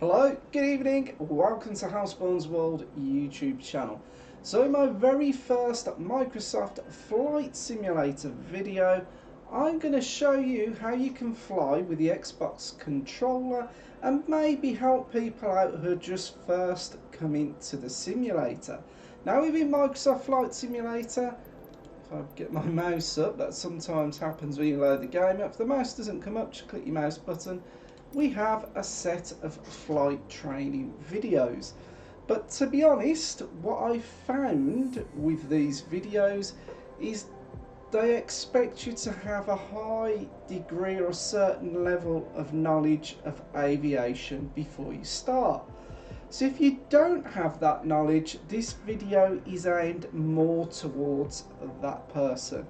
Hello, good evening, welcome to Houseborn's World YouTube channel. So in my very first Microsoft Flight Simulator video, I'm going to show you how you can fly with the Xbox controller and maybe help people out who are just first coming to the simulator. Now within Microsoft Flight Simulator, if I get my mouse up, that sometimes happens when you load the game up. If the mouse doesn't come up, just click your mouse button. We have a set of flight training videos. But to be honest, what I found with these videos is they expect you to have a high degree or a certain level of knowledge of aviation before you start. So if you don't have that knowledge, this video is aimed more towards that person.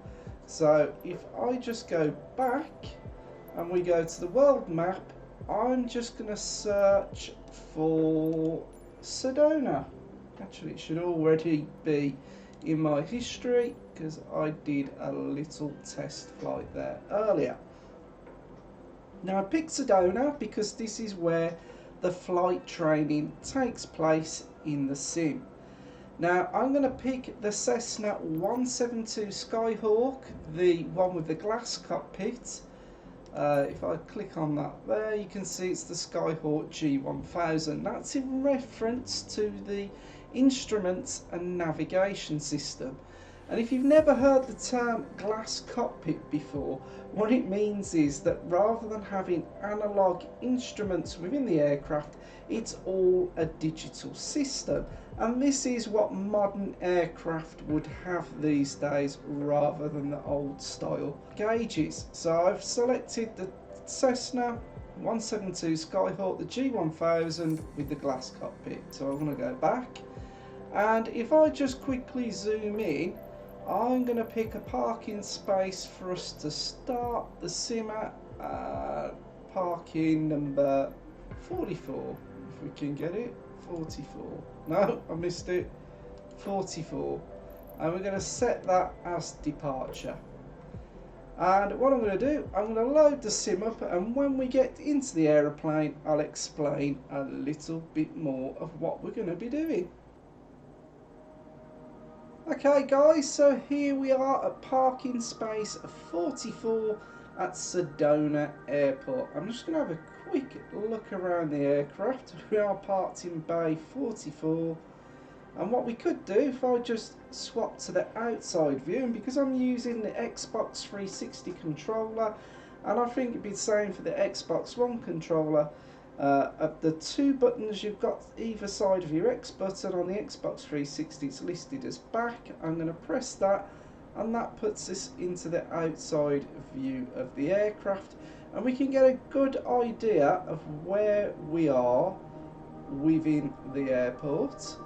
So if I just go back and we go to the world map, I'm just going to search for Sedona. Actually, it should already be in my history because I did a little test flight there earlier. Now I picked Sedona because this is where the flight training takes place in the sim. Now I'm going to pick the Cessna 172 Skyhawk, the one with the glass cockpit. If I click on that there, you can see it's the Skyhawk G1000. That's in reference to the instruments and navigation system. And if you've never heard the term glass cockpit before, what it means is that rather than having analog instruments within the aircraft, it's all a digital system. And this is what modern aircraft would have these days rather than the old style gauges. So I've selected the Cessna 172 Skyhawk, the G1000 with the glass cockpit. So I'm going to go back, and if I just quickly zoom in, I'm going to pick a parking space for us to start the sim at, parking number 44, if we can get it. 44. No, I missed it. 44. And we're going to set that as departure. And what I'm going to do, I'm going to load the sim up, and when we get into the aeroplane, I'll explain a little bit more of what we're going to be doing. Okay guys, so here we are at parking space 44 at Sedona Airport. I'm just going to have a quick look around the aircraft. We are parked in bay 44, and what we could do, if I just swap to the outside view, and because I'm using the Xbox 360 controller, and I think it'd be the same for the Xbox One controller, of the two buttons you've got either side of your X button on the Xbox 360, it's listed as back. I'm going to press that, and that puts us into the outside view of the aircraft, and we can get a good idea of where we are within the airport.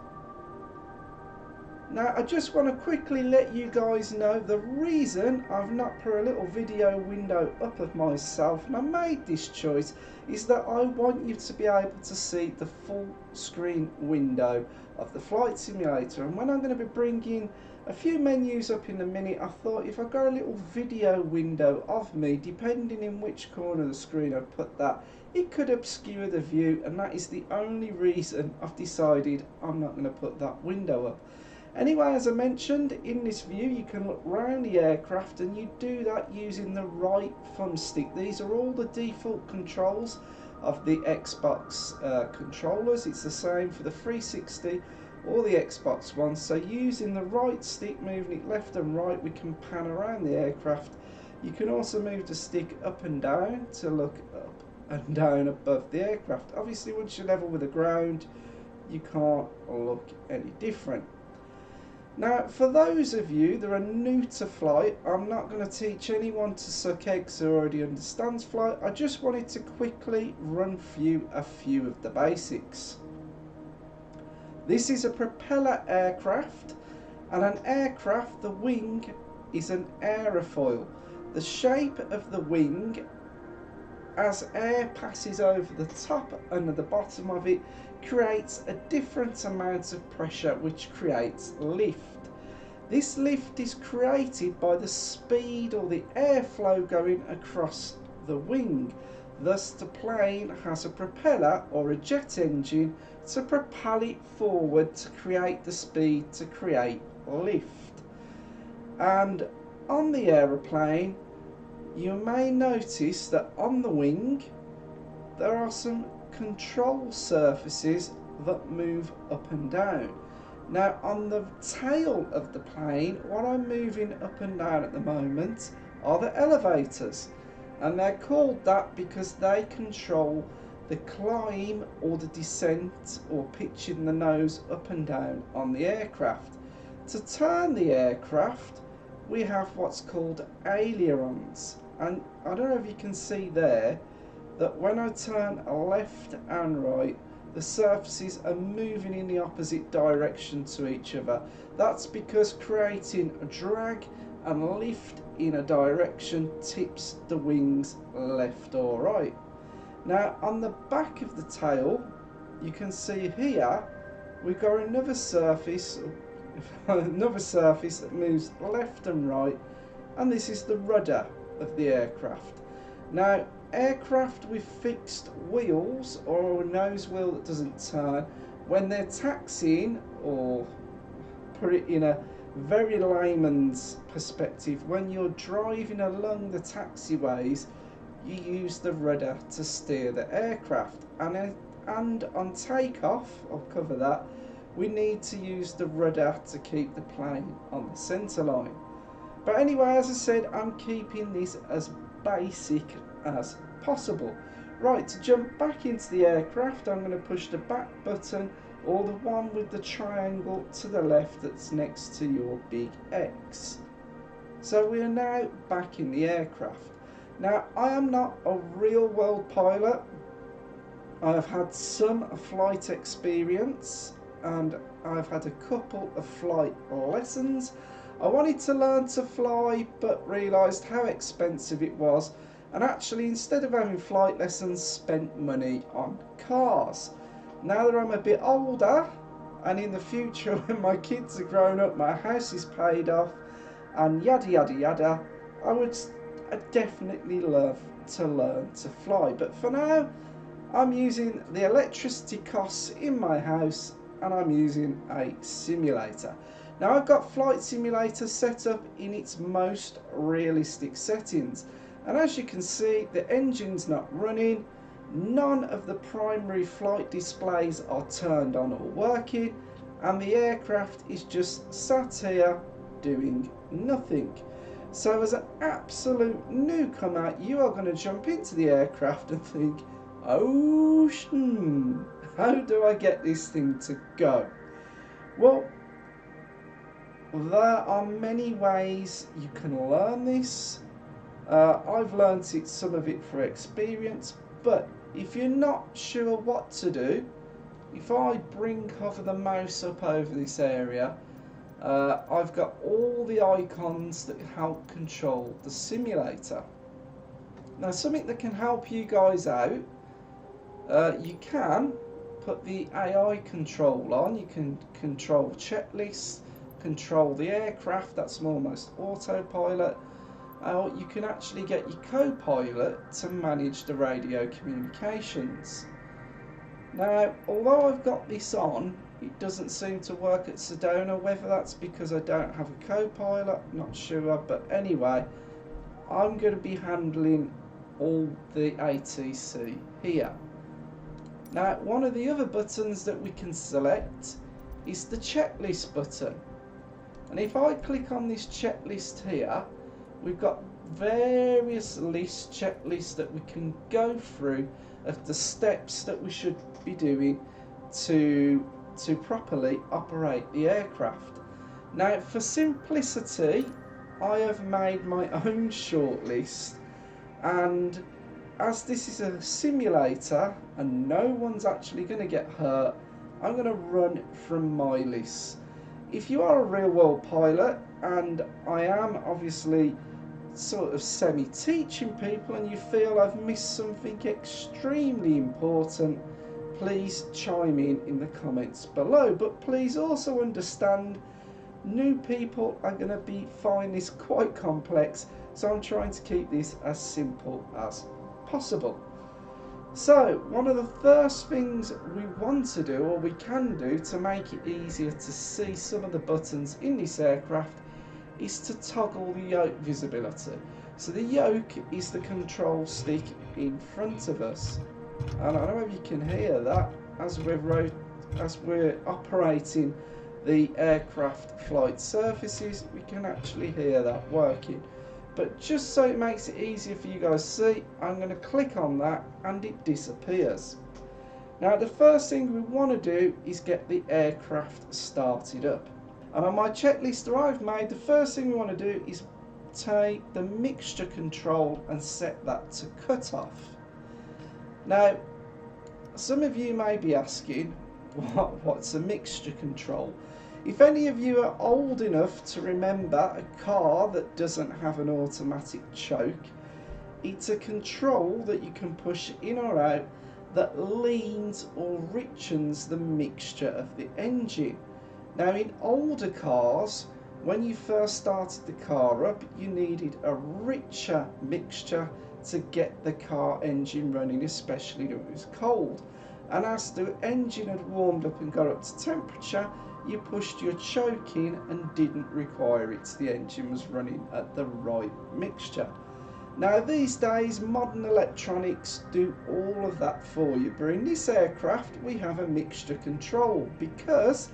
Now I just want to quickly let you guys know the reason I've not put a little video window up of myself, and I made this choice, is that I want you to be able to see the full screen window of the flight simulator. And when I'm going to be bringing a few menus up in a minute, I thought if I got a little video window of me, depending in which corner of the screen I put that, it could obscure the view, and that is the only reason I've decided I'm not going to put that window up. Anyway, as I mentioned, in this view you can look round the aircraft, and you do that using the right thumbstick. These are all the default controls of the Xbox controllers. It's the same for the 360 or the Xbox One. So using the right stick, moving it left and right, we can pan around the aircraft. You can also move the stick up and down to look up and down above the aircraft. Obviously once you're level with the ground, you can't look any different. Now, for those of you that are new to flight, I'm not going to teach anyone to suck eggs who already understands flight. I just wanted to quickly run through a few of the basics. This is a propeller aircraft, and an aircraft, the wing is an aerofoil. The shape of the wing, as air passes over the top and the bottom of it, creates a different amount of pressure, which creates lift. This lift is created by the speed or the airflow going across the wing. Thus the plane has a propeller or a jet engine to propel it forward to create the speed to create lift. And on the aeroplane, you may notice that on the wing there are some control surfaces that move up and down. Now on the tail of the plane, what I'm moving up and down at the moment are the elevators, and they're called that because they control the climb or the descent or pitching the nose up and down on the aircraft. To turn the aircraft, we have what's called ailerons, and I don't know if you can see there that when I turn left and right, the surfaces are moving in the opposite direction to each other. That's because creating a drag and lift in a direction tips the wings left or right. Now on the back of the tail, you can see here we've got another surface that moves left and right, and this is the rudder of the aircraft. Now aircraft with fixed wheels or a nose wheel that doesn't turn, when they're taxiing, or put it in a very layman's perspective, when you're driving along the taxiways, you use the rudder to steer the aircraft, and on takeoff, I'll cover that, we need to use the rudder to keep the plane on the centre line. But anyway, as I said, I'm keeping this as basic as possible. Right, to jump back into the aircraft, I'm going to push the back button, or the one with the triangle to the left that's next to your big X. So we are now back in the aircraft. Now, I am not a real world pilot. I have had some flight experience and I've had a couple of flight lessons. I wanted to learn to fly but realised how expensive it was, and actually instead of having flight lessons spent money on cars. Now that I'm a bit older and in the future when my kids are grown up, my house is paid off and yada yada yada, I'd definitely love to learn to fly. But for now I'm using the electricity costs in my house and I'm using a simulator. Now I've got Flight Simulator set up in its most realistic settings, and as you can see the engine's not running, none of the primary flight displays are turned on or working, and the aircraft is just sat here doing nothing. So as an absolute newcomer, you are going to jump into the aircraft and think, oh, how do I get this thing to go? Well, there are many ways you can learn this. I've learnt it, some of it for experience, but if you're not sure what to do, if I hover the mouse up over this area, I've got all the icons that help control the simulator. Now something that can help you guys out, you can put the AI control on. You can control checklists, control the aircraft, that's almost autopilot. You can actually get your co-pilot to manage the radio communications. Now, although I've got this on, it doesn't seem to work at Sedona. Whether that's because I don't have a co-pilot, not sure. But anyway, I'm going to be handling all the ATC here. Now, one of the other buttons that we can select is the checklist button. And if I click on this checklist here, we've got various checklists that we can go through of the steps that we should be doing to properly operate the aircraft. Now, for simplicity, I have made my own shortlist, and as this is a simulator and no one's actually going to get hurt, I'm going to run from my list. If you are a real world pilot, and I am obviously sort of semi-teaching people, and you feel I've missed something extremely important, please chime in the comments below. But please also understand, new people are going to find this quite complex, so I'm trying to keep this as simple as possible. So one of the first things we want to do, or we can do, to make it easier to see some of the buttons in this aircraft is to toggle the yoke visibility. So the yoke is the control stick in front of us, and I don't know if you can hear that as we're operating the aircraft flight surfaces. We can actually hear that working. But just so it makes it easier for you guys to see, I'm going to click on that and it disappears. Now the first thing we want to do is get the aircraft started up. And on my checklist that I've made, the first thing we want to do is take the mixture control and set that to cutoff. Now, some of you may be asking, what's a mixture control? If any of you are old enough to remember a car that doesn't have an automatic choke, it's a control that you can push in or out that leans or richens the mixture of the engine. Now in older cars, when you first started the car up, you needed a richer mixture to get the car engine running, especially if it was cold. And as the engine had warmed up and got up to temperature, you pushed your choke in and didn't require it, so the engine was running at the right mixture. Now these days modern electronics do all of that for you, but in this aircraft we have a mixture control, because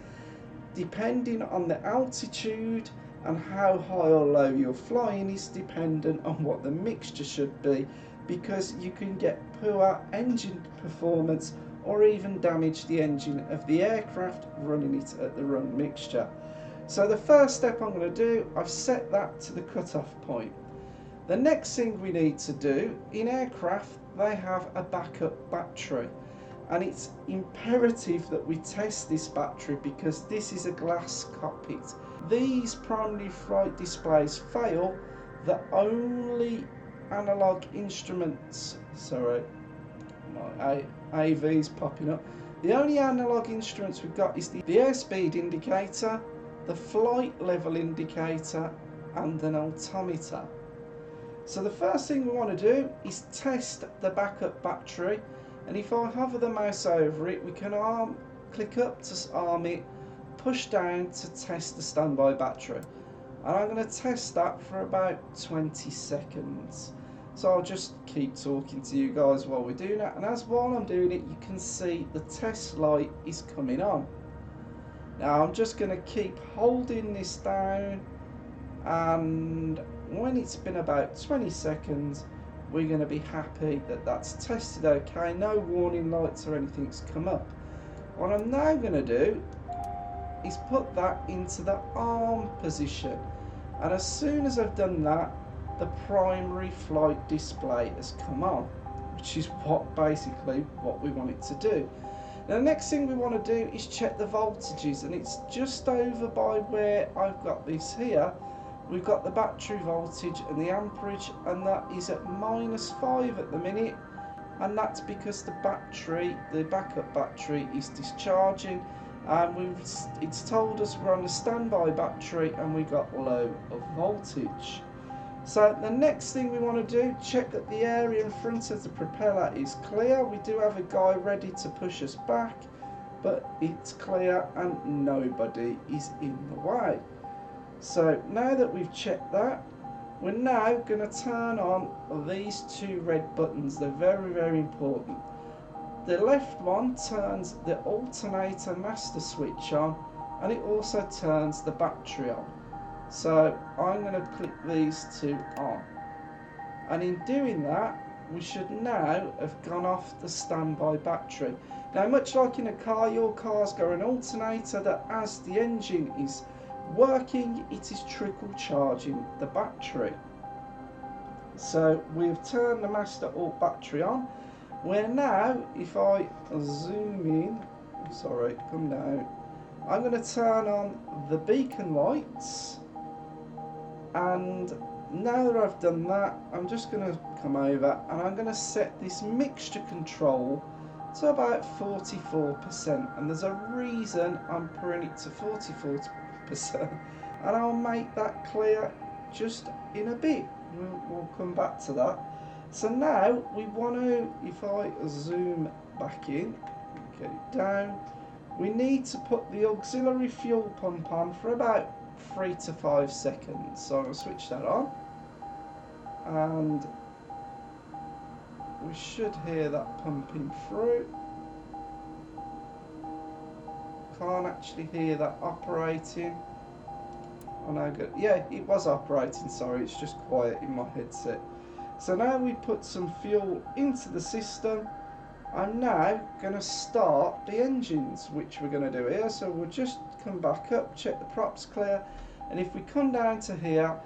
depending on the altitude and how high or low you're flying is dependent on what the mixture should be, because you can get poor engine performance or even damage the engine of the aircraft running it at the wrong mixture. So the first step I'm going to do, I've set that to the cutoff point. The next thing we need to do, in aircraft they have a backup battery, and it's imperative that we test this battery because this is a glass cockpit. These primary flight displays fail, the only analog instruments, my AV's popping up. The only analog instruments we've got is the airspeed indicator, the flight level indicator and an altimeter. So the first thing we want to do is test the backup battery, and if I hover the mouse over it, we can click up to arm it, push down to test the standby battery, and I'm going to test that for about 20 seconds. So I'll just keep talking to you guys while we're doing that, and while I'm doing it, you can see the test light is coming on. Now I'm just going to keep holding this down, and when it's been about 20 seconds we're going to be happy that that's tested okay, no warning lights or anything's come up. What I'm now going to do is put that into the arm position, and as soon as I've done that, the primary flight display has come on, which is basically what we want it to do. Now the next thing we want to do is check the voltages, and it's just over by where I've got this here. We've got the battery voltage and the amperage, and that is at -5 at the minute, and that's because the backup battery is discharging, and it's told us we're on a standby battery and we got low of voltage. So the next thing we want to do, check that the area in front of the propeller is clear. We do have a guy ready to push us back, but it's clear and nobody is in the way. So now that we've checked that, we're now going to turn on these two red buttons. They're very, very important. The left one turns the alternator master switch on, and it also turns the battery on. So I'm going to click these two on, and in doing that we should now have gone off the standby battery. Now much like in a car, your car's got an alternator that as the engine is working, it is trickle charging the battery. So we've turned the master alt battery on. We're now, if I zoom in, come down, I'm going to turn on the beacon lights, and now that I've done that, I'm just going to come over and I'm going to set this mixture control to about 44%, and there's a reason I'm putting it to 44%, and I'll make that clear just in a bit. We'll come back to that. So now we want to, if I zoom back in, get it down, we need to put the auxiliary fuel pump on for about 3 to 5 seconds. So I'll switch that on, and we should hear that pumping through. Can't actually hear that operating. Oh no, good. Yeah, it was operating, sorry, it's just quiet in my headset. So now we put some fuel into the system. I'm now going to start the engines, which we're going to do here. So we'll just come back up, check the props clear, and if we come down to here,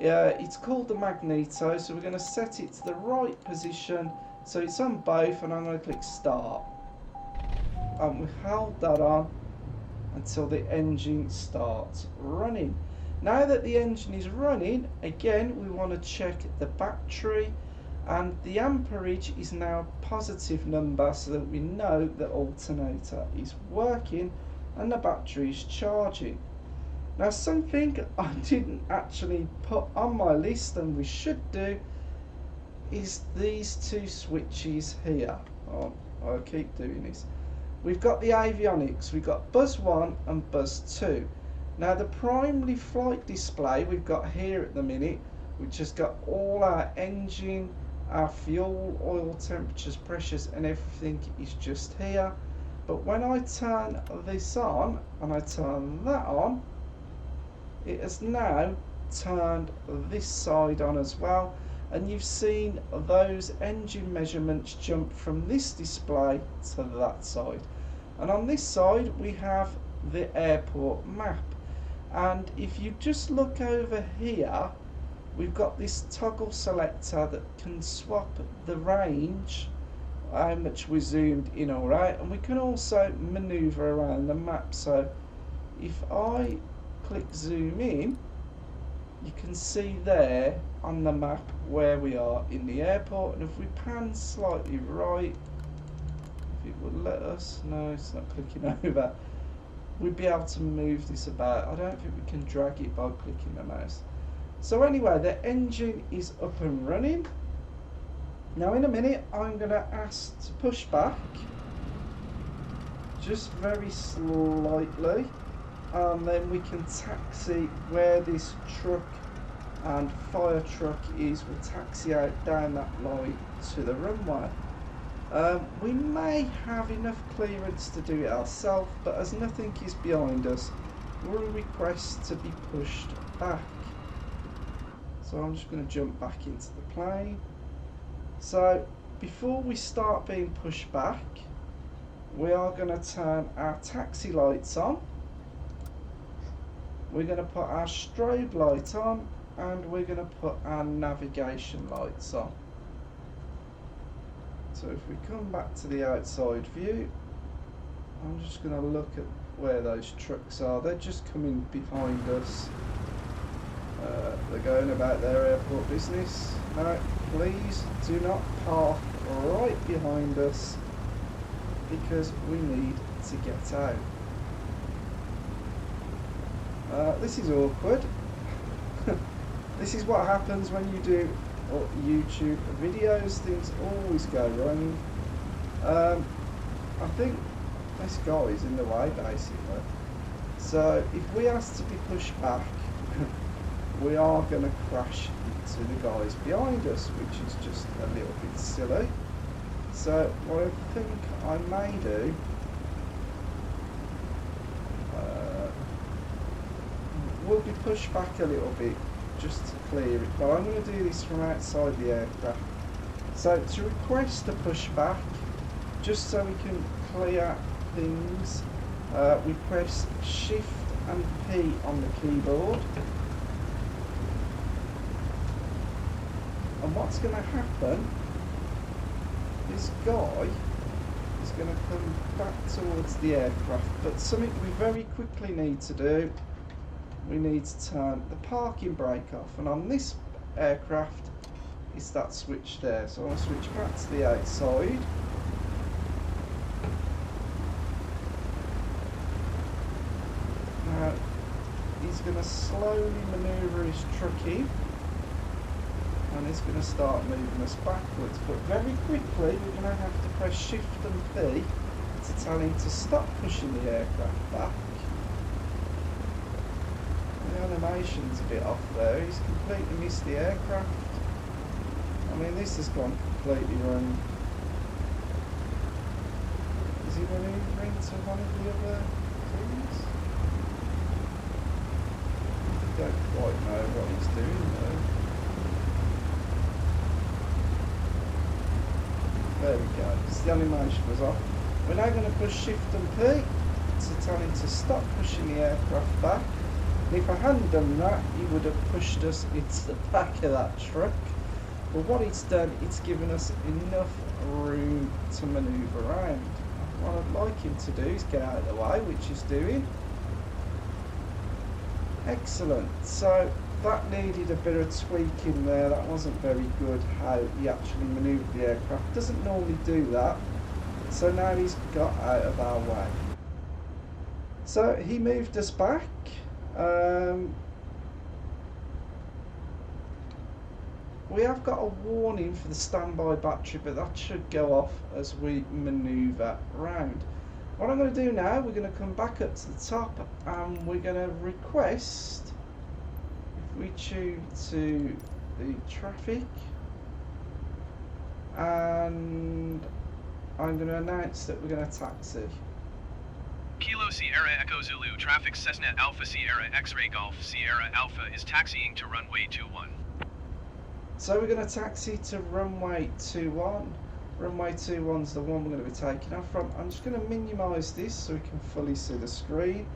it's called the magneto, so we're going to set it to the right position, so it's on both, and I'm going to click start. And we hold that on until the engine starts running. Now that the engine is running, again we want to check the battery, and the amperage is now a positive number so that we know the alternator is working and the battery is charging. Now something I didn't actually put on my list and we should do is these two switches here. Oh, I'll keep doing this. We've got the avionics, we've got buzz 1 and buzz 2. Now the primary flight display we've got here at the minute, which has got all our engine, our fuel, oil temperatures, pressures and everything is just here. But when I turn this on and I turn that on, it has now turned this side on as well, and you've seen those engine measurements jump from this display to that side. And on this side we have the airport map, and if you just look over here, we've got this toggle selector that can swap the range, how much we zoomed in or out, and we can also maneuver around the map. So if I click zoom in, you can see there on the map where we are in the airport, and if we pan slightly right, if it would let us, no it's not clicking over, we'd be able to move this about. I don't think we can drag it by clicking the mouse. So anyway, the engine is up and running. Now in a minute I'm going to ask to push back just very slightly, and then we can taxi where this truck and fire truck is. We'll taxi out down that line to the runway. We may have enough clearance to do it ourselves, but as nothing is behind us, we'll request to be pushed back. So I'm just going to jump back into the plane. So before we start being pushed back, we are going to turn our taxi lights on. We're going to put our strobe light on, and we're going to put our navigation lights on. So if we come back to the outside view, I'm just going to look at where those trucks are. They're just coming behind us. They're going about their airport business. Now, please do not park right behind us, because we need to get out. This is awkward. This is what happens when you do YouTube videos, things always go wrong. I think this guy is in the way basically. So if we ask to be pushed back, we are going to crash into the guys behind us, which is just a little bit silly. So what I think I may do, we'll be pushed back a little bit just to clear it, but I'm going to do this from outside the aircraft. So to request a pushback, just so we can clear things, we press Shift and P on the keyboard, and what's going to happen, this guy is going to come back towards the aircraft, but something we very quickly need to do, we need to turn the parking brake off, and on this aircraft is that switch there. So I'll switch back to the outside. Now he's going to slowly manoeuvre his truck in, and it's going to start moving us backwards, but very quickly we're going to have to press shift and P to tell him to stop pushing the aircraft back. The animation's a bit off there, he's completely missed the aircraft. I mean, this has gone completely wrong. Is he manoeuvring to one of the other things? I don't quite know what he's doing though. There we go, the animation was off. We're now going to push shift and P to tell him to stop pushing the aircraft back. And if I hadn't done that, he would have pushed us into the back of that truck. But what it's done, it's given us enough room to manoeuvre around. What I'd like him to do is get out of the way, which he's doing. Excellent. So that needed a bit of tweaking there. That wasn't very good how he actually manoeuvred the aircraft. Doesn't normally do that. So now he's got out of our way. So he moved us back. We have got a warning for the standby battery, but that should go off as we manoeuvre round. What I'm going to do now, we're going to come back up to the top and we're going to request, if we tune to the traffic, and I'm going to announce that we're going to taxi. Kilo Sierra Echo Zulu traffic Cessna Alpha Sierra X-Ray Golf Sierra Alpha is taxiing to runway 21. So we're going to taxi to runway 21. Runway 21 is the one we're going to be taking off from. I'm just going to minimise this so we can fully see the screen.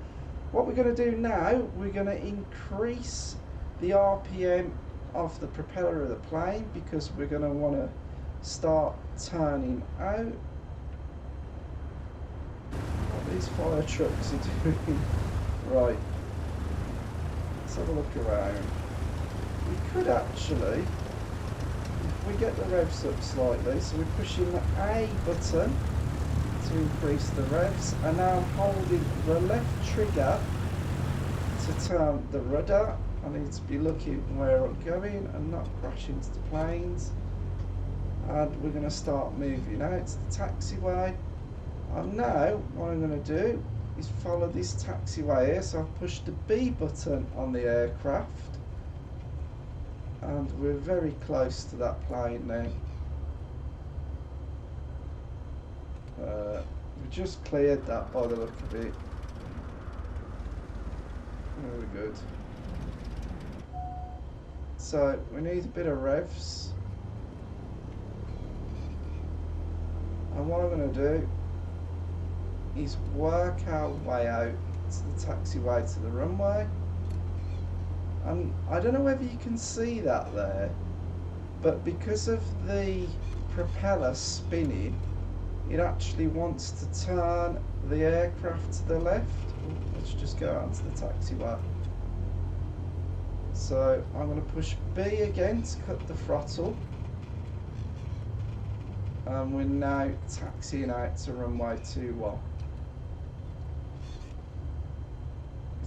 What we're going to do now, we're going to increase the RPM of the propeller of the plane because we're going to want to start turning out. What these fire trucks are doing. Right, let's have a look around. We could actually, if we get the revs up slightly, so we're pushing the A button to increase the revs, and now I'm holding the left trigger to turn the rudder. I need to be looking where I'm going and not crash into the planes. And we're going to start moving out to the taxiway. And now what I'm going to do is follow this taxiway here. So I've pushed the B button on the aircraft, and we're very close to that plane now. We just cleared that by the look of it. Very good. So we need a bit of revs, and what I'm going to do is work our way out to the taxiway to the runway. And I don't know whether you can see that there, but because of the propeller spinning, it actually wants to turn the aircraft to the left. Let's just go out to the taxiway. So I'm going to push B again to cut the throttle, and we're now taxiing out to runway 21.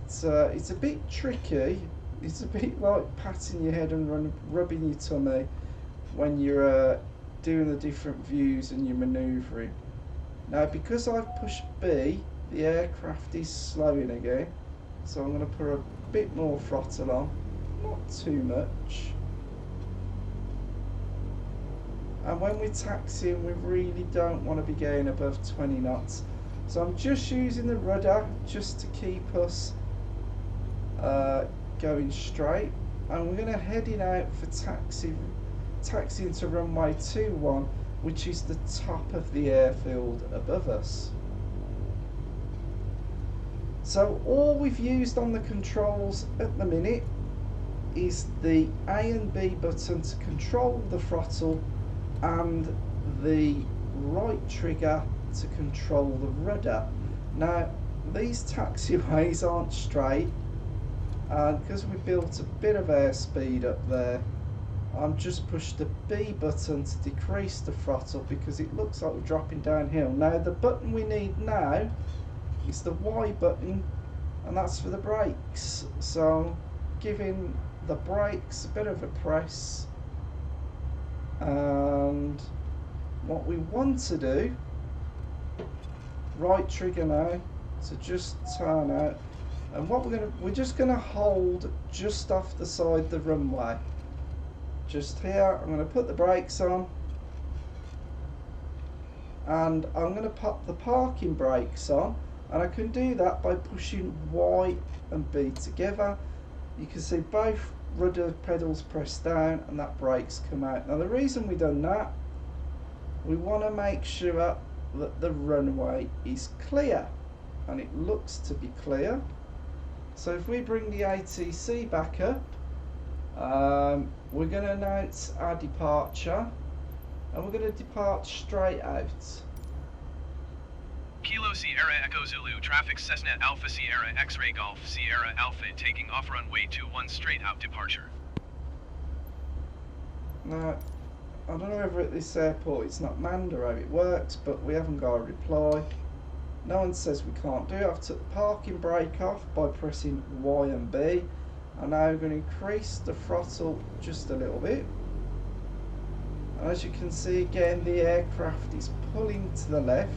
It's a bit tricky. It's a bit like patting your head and rubbing your tummy when you're doing the different views and you're manoeuvring. Now, because I've pushed B, the aircraft is slowing again, so I'm going to put a bit more throttle on, not too much. And when we're taxiing, we really don't want to be going above 20 knots. So I'm just using the rudder just to keep us going straight, and we're going to heading out for taxiing to runway 21, which is the top of the airfield above us. So all we've used on the controls at the minute is the A and B button to control the throttle and the right trigger to control the rudder. Now these taxiways aren't straight, and because we built a bit of airspeed up there, I'm just pushed the B button to decrease the throttle because it looks like we're dropping downhill. Now the button we need now is the Y button, and that's for the brakes. So I'm giving the brakes a bit of a press, And what we want to do, right trigger now to just turn out, and what we're just gonna hold just off the side the runway. Just here, I'm gonna put the brakes on, and I'm gonna pop the parking brakes on, and I can do that by pushing Y and B together. You can see both rudder pedals press down and that brakes come out. Now the reason we've done that, we want to make sure that the runway is clear, and it looks to be clear. So if we bring the ATC back up, we're going to announce our departure, and we're going to depart straight out. Kilo Sierra Echo Zulu, traffic Cessna Alpha Sierra X-Ray Golf Sierra Alpha taking off runway 21 straight out departure. Now, I don't know whether at this airport it's not manned or how it works, but we haven't got a reply. No one says we can't do it. I've took the parking brake off by pressing Y and B, and now we're going to increase the throttle just a little bit. And as you can see again, the aircraft is pulling to the left,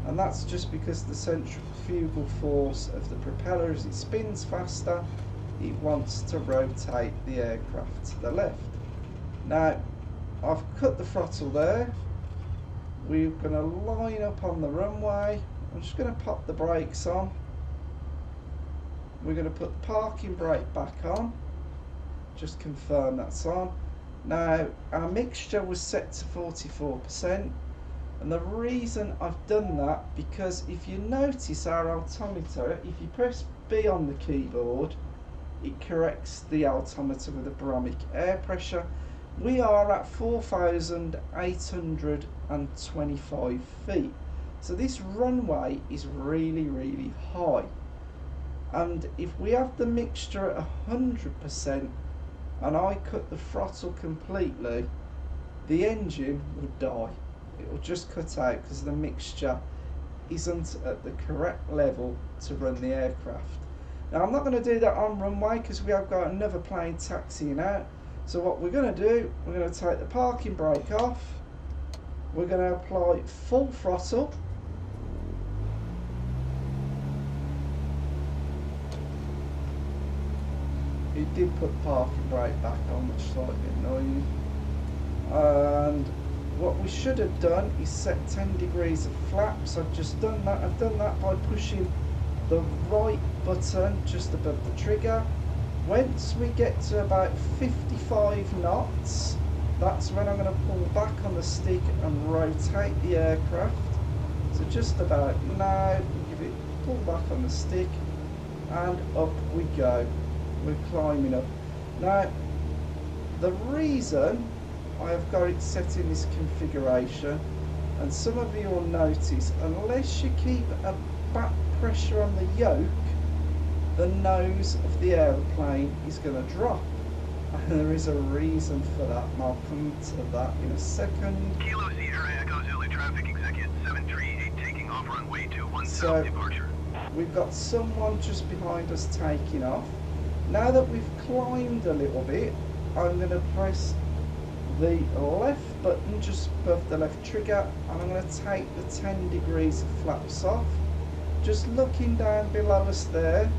and that's just because the centrifugal force of the propeller, as it spins faster, it wants to rotate the aircraft to the left. Now, I've cut the throttle there. We're going to line up on the runway. I'm just going to pop the brakes on. We're going to put the parking brake back on. Just confirm that's on. Now, our mixture was set to 44%. And the reason I've done that, because if you notice our altimeter, if you press B on the keyboard, it corrects the altimeter with the barometric air pressure. We are at 4,825 feet. So this runway is really, really high. And if we have the mixture at 100% and I cut the throttle completely, the engine would die. It will just cut out because the mixture isn't at the correct level to run the aircraft. Now I'm not going to do that on runway because we have got another plane taxiing out. So what we're going to do, we're going to take the parking brake off, we're going to apply full throttle, it did put the parking brake back on, which is slightly annoying, and what we should have done is set 10 degrees of flaps. I've just done that. I've done that by pushing the right button just above the trigger. Once we get to about 55 knots, that's when I'm going to pull back on the stick and rotate the aircraft. So just about now, give it pull back on the stick, and up we go. We're climbing up. Now, the reason I have got it set in this configuration, and some of you will notice, unless you keep a back pressure on the yoke, the nose of the aeroplane is going to drop, and there is a reason for that, and I'll come to that in a second. Kilo Sierra Echo Zulu, traffic executive 738 taking off runway 21 So, south departure. We've got someone just behind us taking off. Now that we've climbed a little bit, I'm going to press the left button just above the left trigger, and I'm going to take the 10 degrees of flaps off. Just looking down below us there,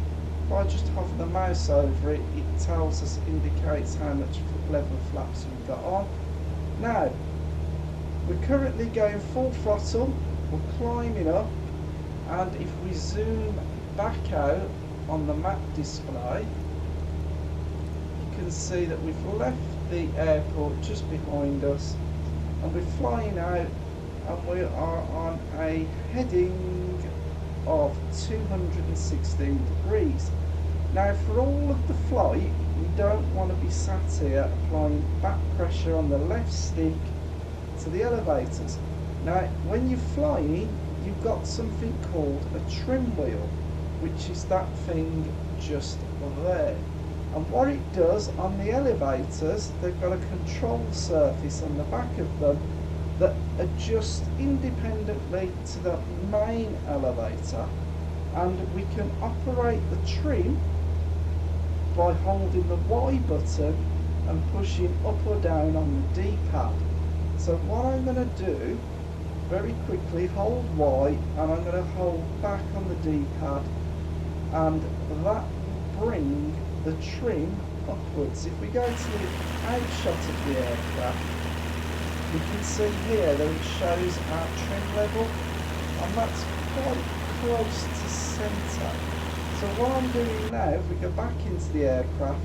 if I just hover the mouse over it, it tells us, indicates how much level of flaps we've got on. Now, we're currently going full throttle, we're climbing up, and if we zoom back out on the map display, you can see that we've left the airport just behind us, and we're flying out, and we are on a heading of 216 degrees. Now, for all of the flight, we don't want to be sat here applying back pressure on the left stick to the elevators. Now, when you're flying, you've got something called a trim wheel, which is that thing just there. And what it does on the elevators, they've got a control surface on the back of them that adjusts independently to the main elevator, and we can operate the trim by holding the Y button and pushing up or down on the D-pad. So what I'm going to do, very quickly, hold Y, and I'm going to hold back on the D-pad, and that will bring the trim upwards. If we go to the outshot of the aircraft, we can see here that it shows our trim level, and that's quite close to centre. So what I'm doing now, if we go back into the aircraft,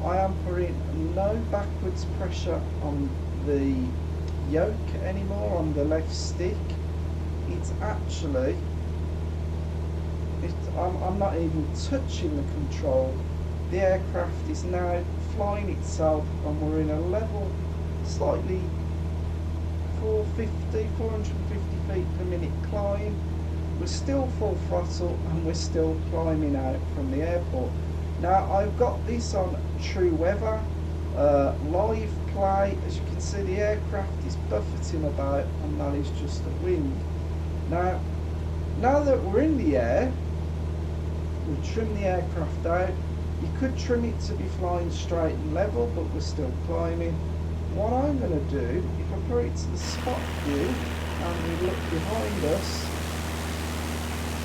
I am putting no backwards pressure on the yoke anymore, on the left stick. It's actually, I'm not even touching the control. The aircraft is now flying itself, and we're in a level slightly 450 feet per minute climb. We're still full throttle, and we're still climbing out from the airport. Now I've got this on true weather, live play. As you can see, the aircraft is buffeting about, and that is just the wind. Now that we're in the air, we'll trim the aircraft out. You could trim it to be flying straight and level, but we're still climbing. What I'm going to do, if I put it to the spot view and we look behind us,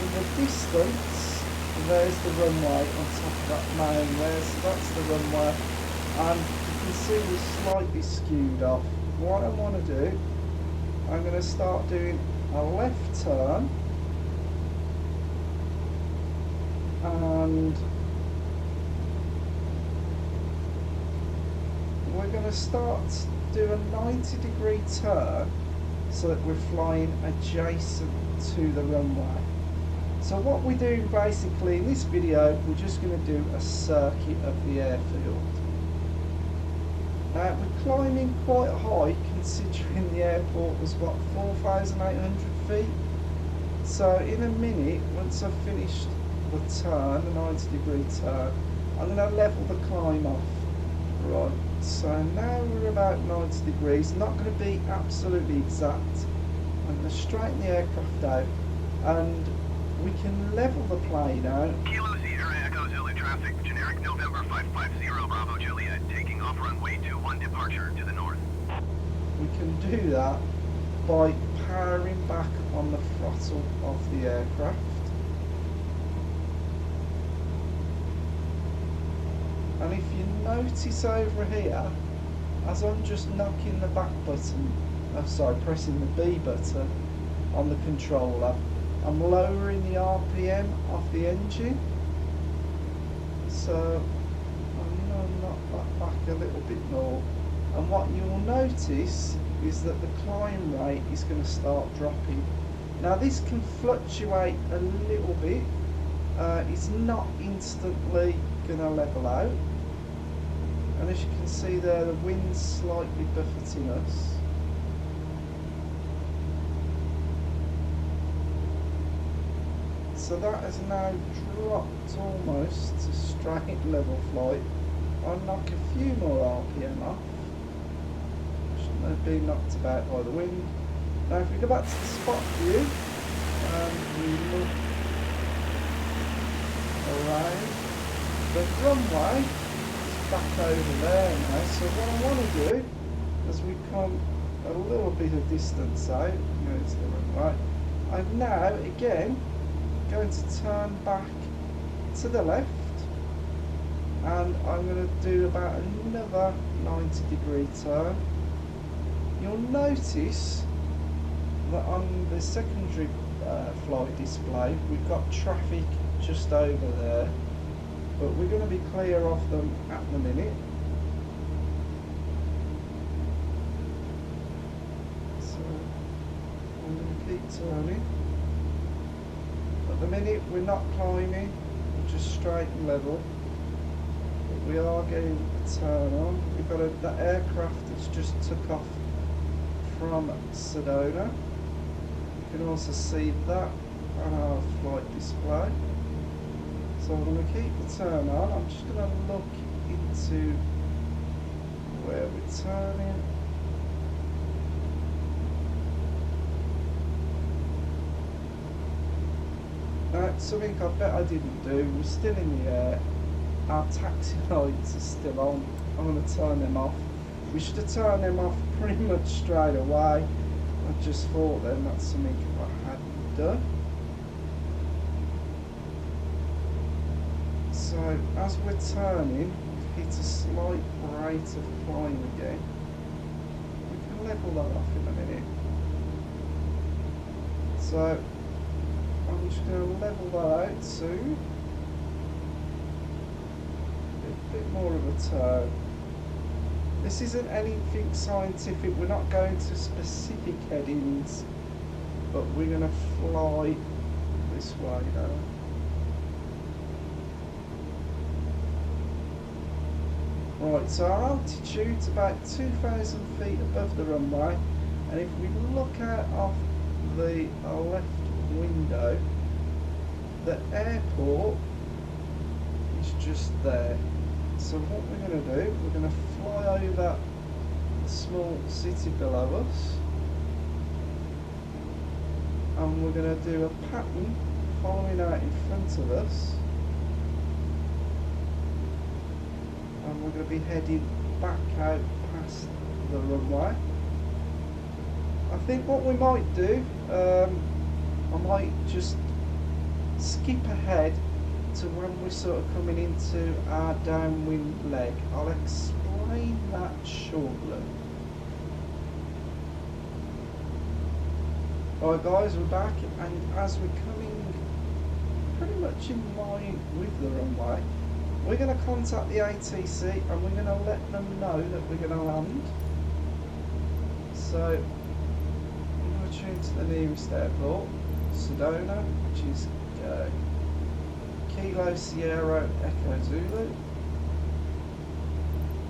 in the distance there's the runway on top of that mound there, so that's the runway, and you can see we're slightly skewed off. What I want to do, I'm going to start doing a left turn, and we're going to start to do a 90-degree turn so that we're flying adjacent to the runway. So what we're doing basically in this video, we're just going to do a circuit of the airfield. Now we're climbing quite high, considering the airport was what, 4,800 feet. So in a minute, once I've finished the turn, the 90-degree turn, I'm going to level the climb off. Right, so now we're about 90 degrees, not going to be absolutely exact. I'm going to straighten the aircraft out, and we can level the plane out. Kilo Sierra Echo Zulu traffic, generic November 550 Bravo Juliet, taking off runway 21 departure to the north. We can do that by powering back on the throttle of the aircraft. And if you notice over here, as I'm just knocking the back button, pressing the B button on the controller, I'm lowering the RPM of the engine. So I'm going to knock that back a little bit more. And what you'll notice is that the climb rate is going to start dropping. Now this can fluctuate a little bit. It's not instantly going to level out. And as you can see there, the wind's slightly buffeting us. So that has now dropped almost to straight level flight. I'll knock a few more RPM off. Shouldn't have been knocked about by the wind. Now if we go back to the spot view and we look around, the runway back over there now. So what I want to do, as we come a little bit of distance out, there's the runway, I'm now again going to turn back to the left, and I'm going to do about another 90-degree turn. You'll notice that on the secondary flight display we've got traffic just over there, but we're going to be clear of them at the minute. So I'm going to keep turning. At the minute we're not climbing, we're just straight and level, but we are getting a turn on. We've got that aircraft that's just took off from Sedona. You can also see that on our flight display. So I'm going to keep the turn on. I'm just going to look into where we're turning. Now, something I bet I didn't do, we're still in the air, our taxi lights are still on. I'm going to turn them off. We should have turned them off pretty much straight away. I just thought then that's something I hadn't done. So as we're turning, hit a slight rate of climb again. We can level that off in a minute. So I'm just going to level that out soon. A bit more of a turn. This isn't anything scientific, we're not going to specific headings, but we're going to fly this way now. Right, so our altitude's about 2,000 feet above the runway, and if we look out of the left window, the airport is just there. So what we're going to do, we're going to fly over the small city below us, and we're going to do a pattern following out in front of us, and we're going to be heading back out past the runway. I think what we might do, I might just skip ahead to when we're sort of coming into our downwind leg. I'll explain that shortly. Alright guys, we're back, and as we're coming pretty much in line with the runway, we're going to contact the ATC and we're going to let them know that we're going to land. So I'm going to tune to the nearest airport, Sedona, which is Kilo Sierra Echo Zulu.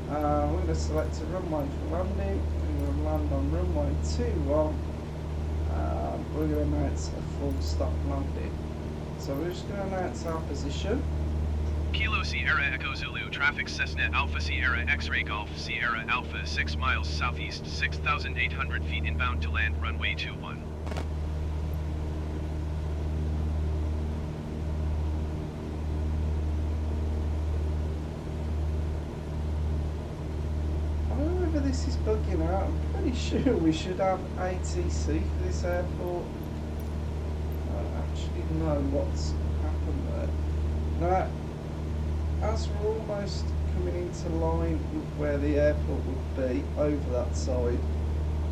We're going to select a runway for landing. We're going to land on runway 21. We're going to announce a full stop landing. So we're just going to announce our position. Kilo Sierra Echo Zulu, traffic Cessna Alpha Sierra X-Ray Golf Sierra Alpha 6 miles southeast, 6,800 feet inbound to land runway 21. This is bugging out. I'm pretty sure we should have ATC for this airport. I don't actually know what's happened there. Now, as we're almost coming into line with where the airport would be, over that side,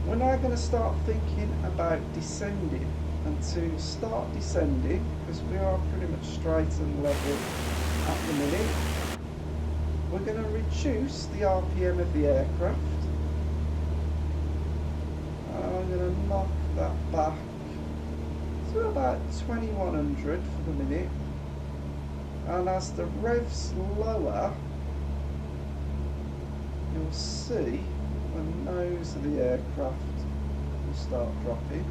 we're now going to start thinking about descending. And to start descending, because we are pretty much straight and level at the minute, we're going to reduce the RPM of the aircraft. I'm going to knock that back to about 2100 for the minute, and as the revs lower, you'll see the nose of the aircraft will start dropping.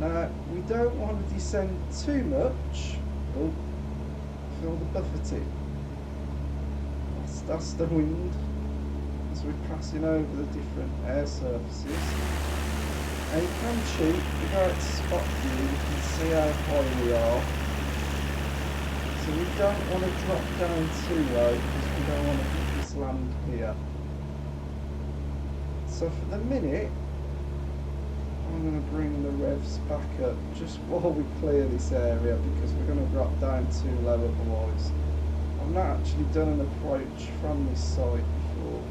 Now we don't want to descend too much. Oh, feel the buffeting. That's the wind as we're passing over the different air surfaces. And you can shoot, if you go to spot view, you can see how high we are. So we don't want to drop down too low because we don't want to hit this land here. So for the minute, I'm going to bring the revs back up just while we clear this area, because we're going to drop down too low otherwise. I've not actually done an approach from this side before.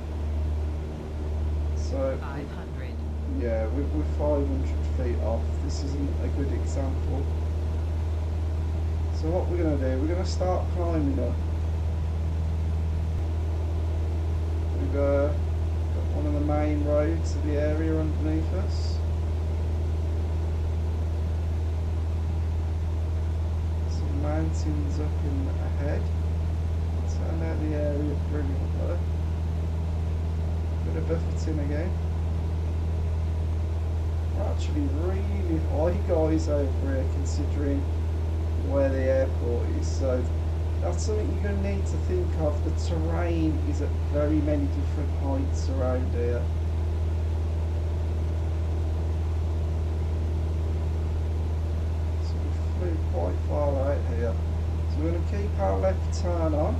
So 500. Yeah, we're 500 feet off. This isn't a good example. So what we're going to do, we're going to start climbing up. We've got one of the main roads of the area underneath us. Some mountains up in ahead. Turn out the area brilliantly. Bit of buffeting again. We're actually really high guys over here considering where the airport is, so that's something you're going to need to think of. The terrain is at very many different heights around here. So we flew quite far out here. So we're going to keep our left turn on.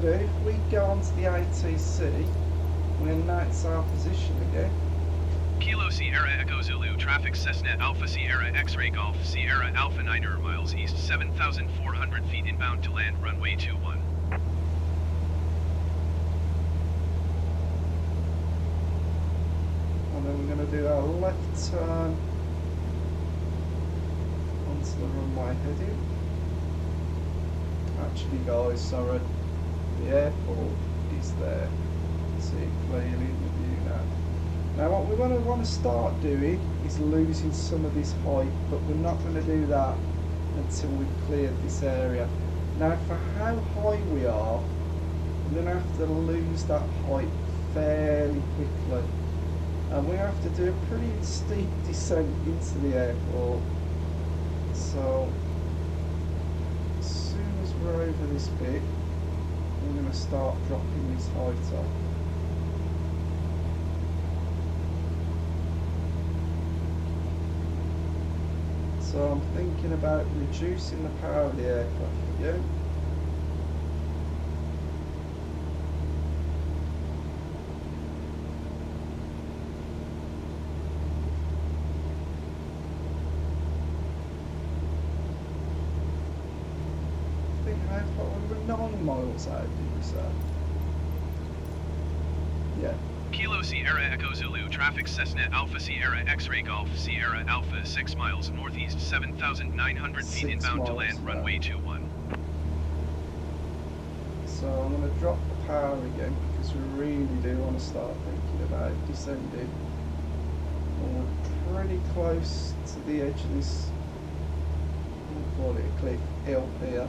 do, if we go onto the ATC, we announce our position again. Kilo Sierra Echo Zulu, traffic Cessna Alpha Sierra X-Ray Golf, Sierra Alpha 9 miles east, 7,400 feet inbound to land, runway 21. And then we're going to do our left turn onto the runway heading. Actually guys, sorry, the airport is there. See it clearly in the view now. Now what we're going to want to start doing is losing some of this height, but we're not going to do that until we've cleared this area. Now for how high we are, we're going to have to lose that height fairly quickly. And we have to do a pretty steep descent into the airport. So as soon as we're over this bit, we're going to start dropping this height off. So I'm thinking about reducing the power of the aircraft again. I think how far we were 9 miles out, did we say? Yeah. Kilo Sierra Echo Zulu, traffic Cessna Alpha Sierra X-Ray Golf, Sierra Alpha 6 miles northeast, 7,900 feet inbound to land, runway 21. So I'm going to drop the power again because we really do want to start thinking about descending. And we're pretty close to the edge of this, we'll call it a cliff hill here.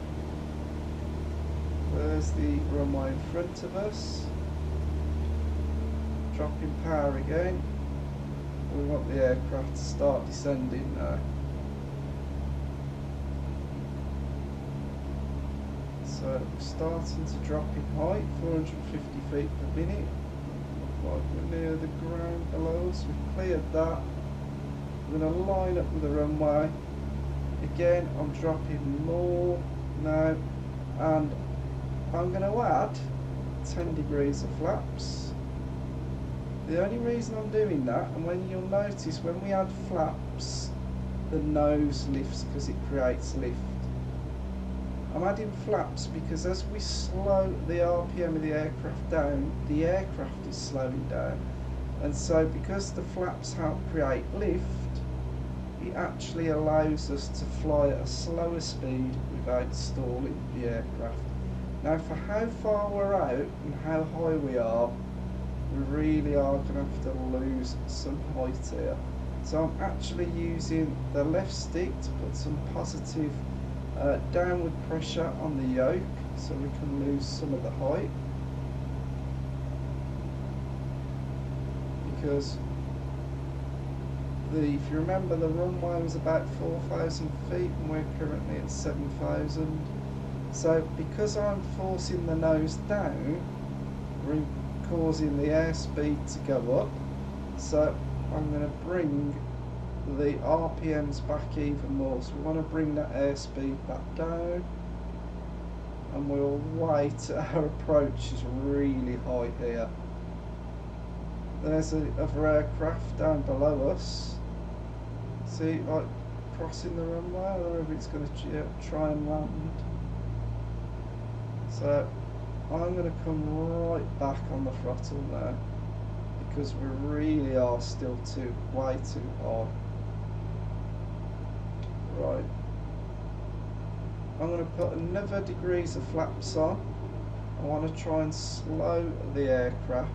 There's the runway in front of us. Dropping power again. We want the aircraft to start descending now. So we're starting to drop in height, 450 feet per minute. Look like we're near the ground below us. We've cleared that. We're going to line up with the runway. Again, I'm dropping more now, and I'm going to add 10 degrees of flaps. The only reason I'm doing that, and when you'll notice when we add flaps, the nose lifts because it creates lift. I'm adding flaps because as we slow the RPM of the aircraft down, the aircraft is slowing down. And so because the flaps help create lift, it actually allows us to fly at a slower speed without stalling the aircraft. Now for how far we're out and how high we are, we really are going to have to lose some height here. So I'm actually using the left stick to put some positive downward pressure on the yoke so we can lose some of the height. Because if you remember, the runway was about 4,000 feet and we're currently at 7,000. So because I'm forcing the nose down, we're causing the airspeed to go up, so I'm going to bring the RPMs back even more. So we want to bring that airspeed back down, and we'll wait. Our approach is really high here. There's another aircraft down below us. See, like crossing the runway. I don't know if it's going to try and land. So I'm going to come right back on the throttle now because we really are still way too high. Right. I'm going to put another degrees of flaps on. I want to try and slow the aircraft.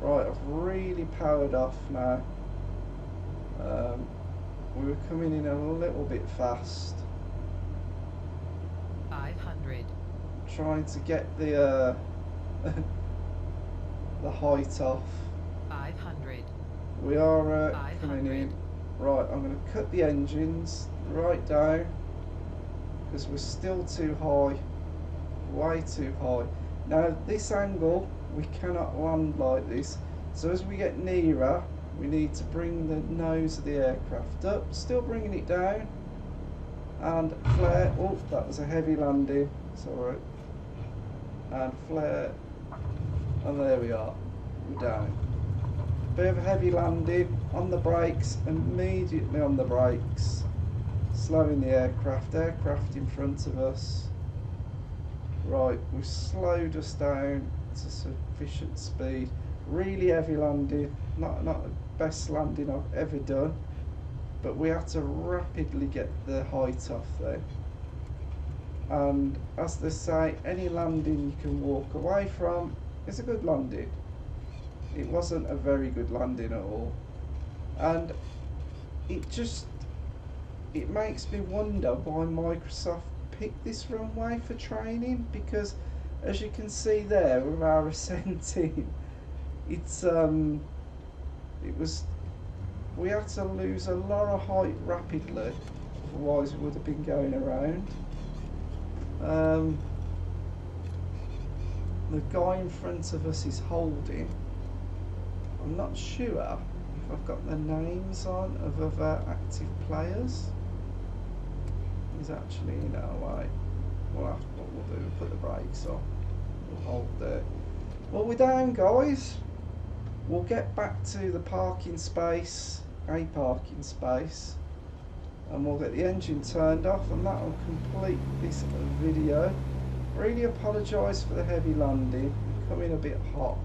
Right, I've really powered off now. We were coming in a little bit fast. 500. Trying to get the the height off. 500. We are 500. coming in. Right, I'm going to cut the engines right down because we're still too high, way too high. Now this angle we cannot land like this, so as we get nearer we need to bring the nose of the aircraft up, still bringing it down, and flare. Oh, that was a heavy landing, it's alright. and flare, and there we are, we're down. Bit of a heavy landing, on the brakes, immediately on the brakes, slowing the aircraft in front of us. Right, we've slowed us down to sufficient speed. Really heavy landing, not the best landing I've ever done, but we had to rapidly get the height off there. And as they say, any landing you can walk away from is a good landing. It wasn't a very good landing at all, and it makes me wonder why Microsoft picked this runway for training, because as you can see there with our ascenting, we had to lose a lot of height rapidly, otherwise we would have been going around. The guy in front of us is holding. I'm not sure if I've got the names on of other active players. He's actually in our way. What we'll do, we'll put the brakes on. We'll hold there. Well, we're down, guys. We'll get back to the parking space, and we'll get the engine turned off, and that will complete this video. Really apologise for the heavy landing. I'm coming a bit hot.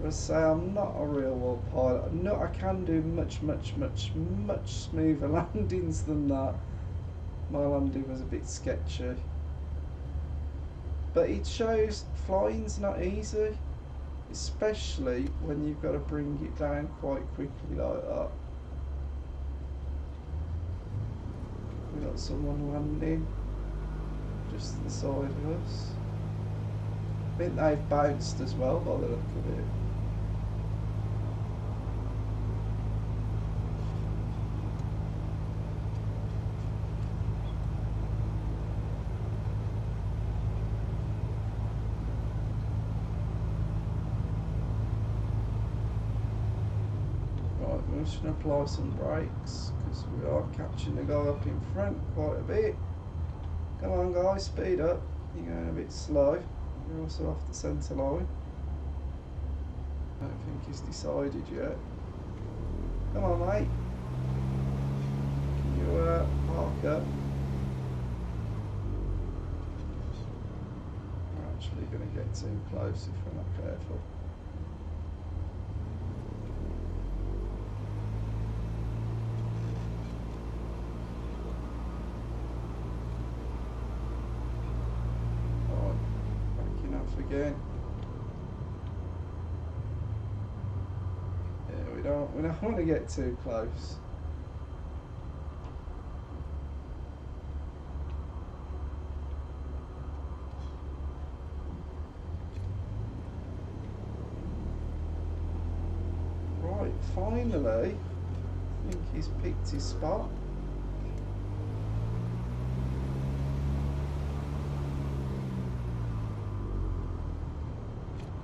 As I say, I'm not a real world pilot. I can do much smoother landings than that. My landing was a bit sketchy. But it shows flying's not easy, especially when you've got to bring it down quite quickly like that. We've got someone landing just to the side of us. I think they've bounced as well by the look of it. I'm just going to apply some brakes because we are catching the guy up in front quite a bit. Come on guys, speed up. You're going a bit slow. You're also off the centre line. I don't think he's decided yet. Come on mate. Can you park up? We're actually going to get too close if we're not careful. Again. Yeah, we don't want to get too close. Right, finally, I think he's picked his spot.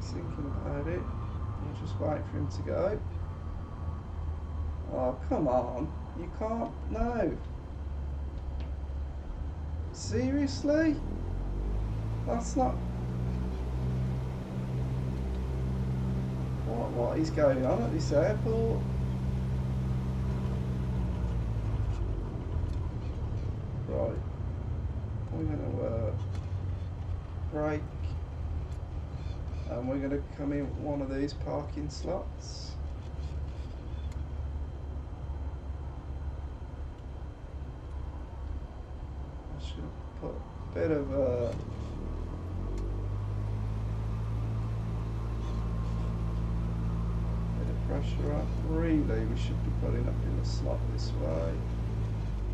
Thinking about it. I'll just wait for him to go. Oh, come on. You can't. No. Seriously? That's not. What is going on at this airport? Right. We're going to brake. And we're going to come in one of these parking slots. I'm just going to put a bit of pressure up. Really, we should be putting up in the slot this way.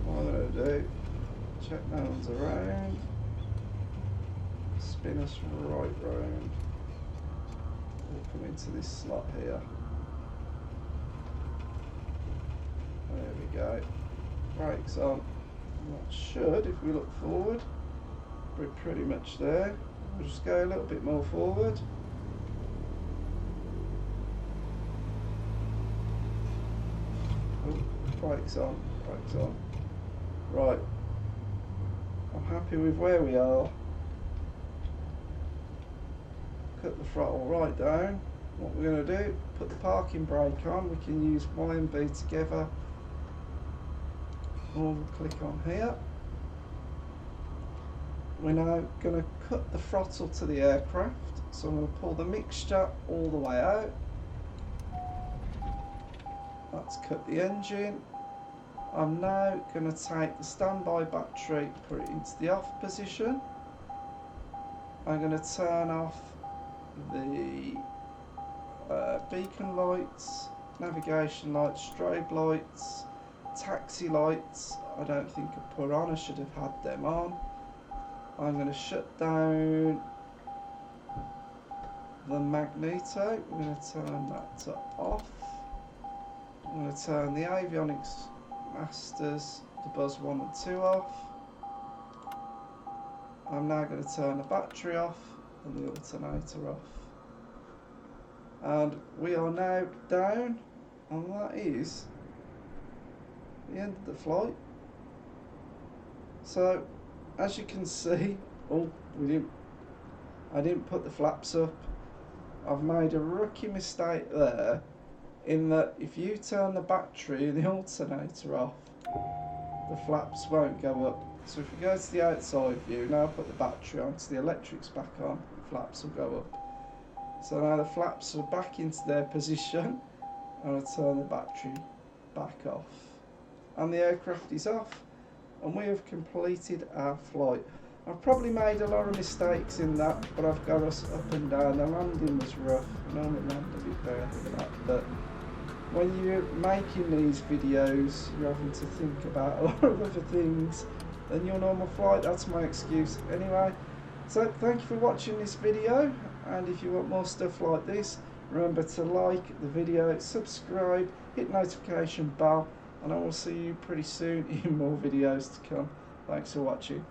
What I'm going to do, check no one's around, spin us right round. We'll come into this slot here. There we go. Brakes on. That should, if we look forward, we're pretty much there. We'll just go a little bit more forward. Oh, brakes on, brakes on. Right. I'm happy with where we are. cut the throttle right down. What we're going to do, put the parking brake on. We can use Y and B together, or we'll click on here. We're now going to cut the throttle to the aircraft, so I'm going to pull the mixture all the way out. That's cut the engine. I'm now going to take the standby battery, put it into the off position. I'm going to turn off the beacon lights, navigation lights, strobe lights, taxi lights. I don't think I put on, I should have had them on. I'm going to shut down the magneto. We're going to turn that to off. I'm going to turn the avionics masters, the buzz 1 and 2 off. I'm now going to turn the battery off and the alternator off. And we are now down, and that is the end of the flight. So, as you can see, I didn't put the flaps up. I've made a rookie mistake there, in that if you turn the battery and the alternator off, the flaps won't go up. So if you go to the outside view, now put the battery on, so the electric's back on, the flaps will go up. So now the flaps are back into their position, and I'll turn the battery back off. And the aircraft is off, and we have completed our flight. I've probably made a lot of mistakes in that, but I've got us up and down. The landing was rough, I normally land a bit better than that, but when you're making these videos, you're having to think about a lot of other things than your normal flight. That's my excuse anyway. So thank you for watching this video, and if you want more stuff like this, remember to like the video, subscribe, hit notification bell, and I will see you pretty soon in more videos to come. Thanks for watching.